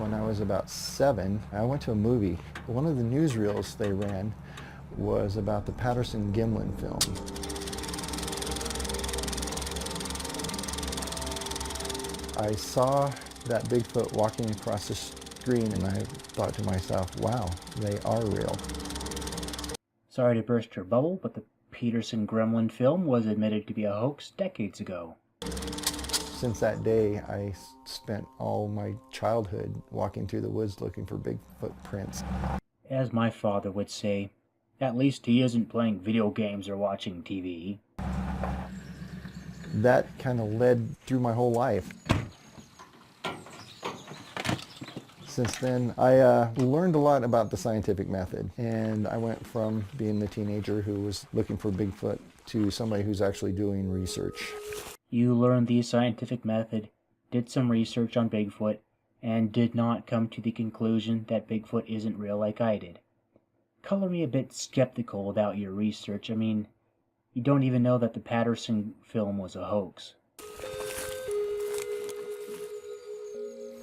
when I was about 7. I went to a movie. One of the newsreels they ran was about the Patterson-Gimlin film. I saw that Bigfoot walking across the screen and I thought to myself, wow, they are real. Sorry to burst your bubble, but the Patterson-Gimlin film was admitted to be a hoax decades ago. Since that day, I spent all my childhood walking through the woods looking for Bigfoot prints. As my father would say, at least he isn't playing video games or watching TV. That kind of led through my whole life. Since then, I learned a lot about the scientific method, and I went from being the teenager who was looking for Bigfoot to somebody who's actually doing research. You learned the scientific method, did some research on Bigfoot, and did not come to the conclusion that Bigfoot isn't real like I did. Color me a bit skeptical about your research. I mean, you don't even know that the Patterson film was a hoax.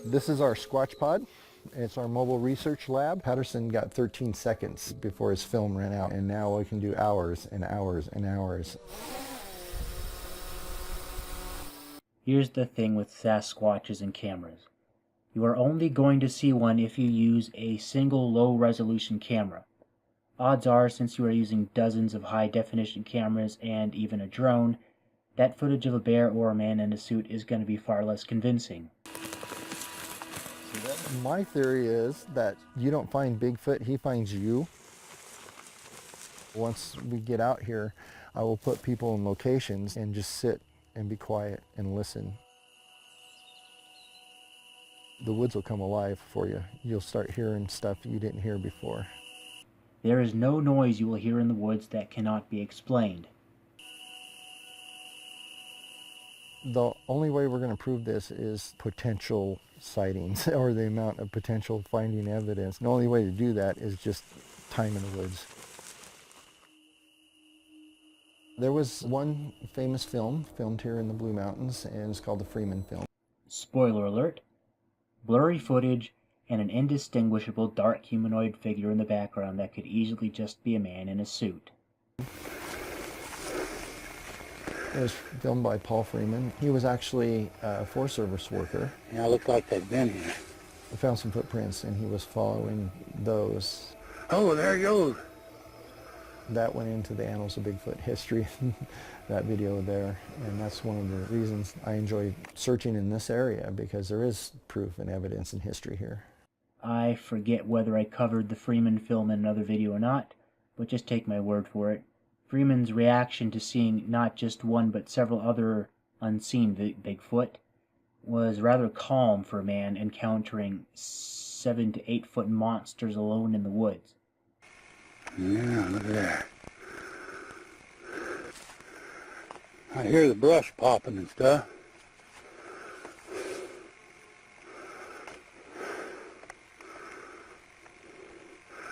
This is our Squatch Pod. It's our mobile research lab. Patterson got 13 seconds before his film ran out, and now we can do hours and hours and hours. Here's the thing with Sasquatches and cameras. You are only going to see one if you use a single low-resolution camera. Odds are, since you are using dozens of high-definition cameras and even a drone, that footage of a bear or a man in a suit is going to be far less convincing. My theory is that you don't find Bigfoot, he finds you. Once we get out here, I will put people in locations and just sit and be quiet and listen. The woods will come alive for you. You'll start hearing stuff you didn't hear before. There is no noise you will hear in the woods that cannot be explained. The only way we're going to prove this is potential sightings or the amount of potential finding evidence. The only way to do that is just time in the woods. There was one famous film filmed here in the Blue Mountains, and it's called the Freeman film. Spoiler alert, blurry footage and an indistinguishable dark humanoid figure in the background that could easily just be a man in a suit. It was filmed by Paul Freeman. He was actually a Forest Service worker. Yeah, it looked like they'd been here. We found some footprints and he was following those. Oh, there he goes. That went into the annals of Bigfoot history, that video there. And that's one of the reasons I enjoy searching in this area, because there is proof and evidence in history here. I forget whether I covered the Freeman film in another video or not, but just take my word for it. Freeman's reaction to seeing not just one but several other unseen Bigfoot was rather calm for a man encountering 7 to 8 foot monsters alone in the woods. Yeah, look at that. I hear the brush popping and stuff.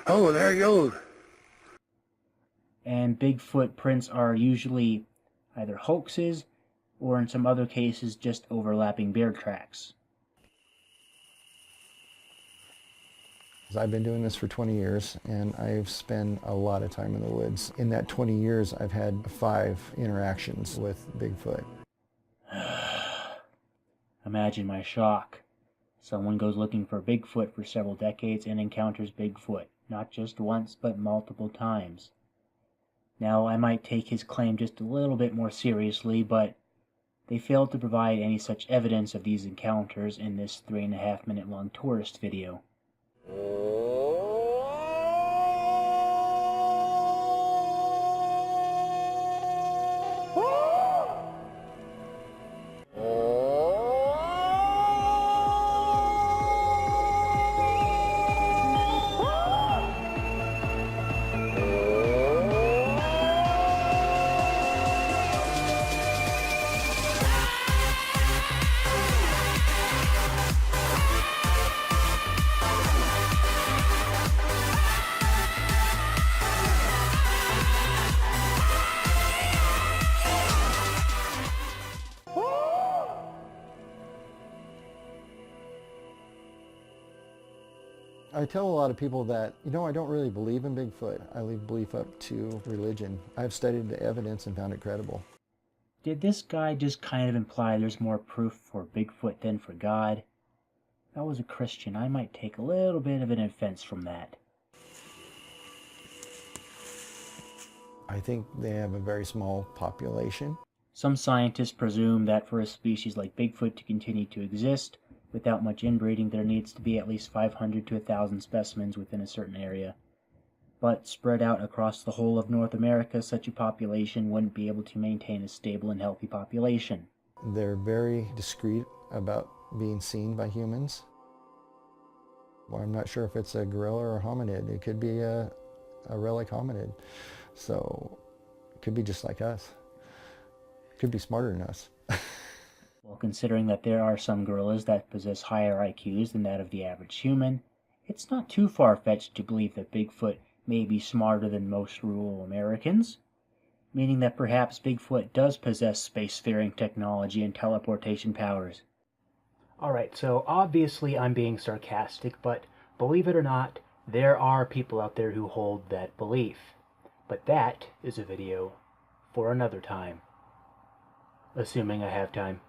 Oh, there he goes. And Bigfoot prints are usually either hoaxes or in some other cases just overlapping bear tracks. I've been doing this for 20 years and I've spent a lot of time in the woods. In that 20 years, I've had 5 interactions with Bigfoot. Imagine my shock. Someone goes looking for Bigfoot for several decades and encounters Bigfoot, not just once but multiple times. Now, I might take his claim just a little bit more seriously, but they failed to provide any such evidence of these encounters in this 3.5 minute long tourist video. I tell a lot of people that, I don't really believe in Bigfoot. I leave belief up to religion. I've studied the evidence and found it credible. Did this guy just kind of imply there's more proof for Bigfoot than for God? If I was a Christian, I might take a little bit of an offense from that. I think they have a very small population. Some scientists presume that for a species like Bigfoot to continue to exist, without much inbreeding, there needs to be at least 500 to 1,000 specimens within a certain area. But spread out across the whole of North America, such a population wouldn't be able to maintain a stable and healthy population. They're very discreet about being seen by humans. Well, I'm not sure if it's a gorilla or a hominid. It could be a relic hominid. So it could be just like us. It could be smarter than us. Well, considering that there are some gorillas that possess higher IQs than that of the average human, it's not too far-fetched to believe that Bigfoot may be smarter than most rural Americans, meaning that perhaps Bigfoot does possess spacefaring technology and teleportation powers. Alright, so obviously I'm being sarcastic, but believe it or not, there are people out there who hold that belief. But that is a video for another time. Assuming I have time.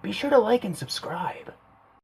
Be sure to like and subscribe.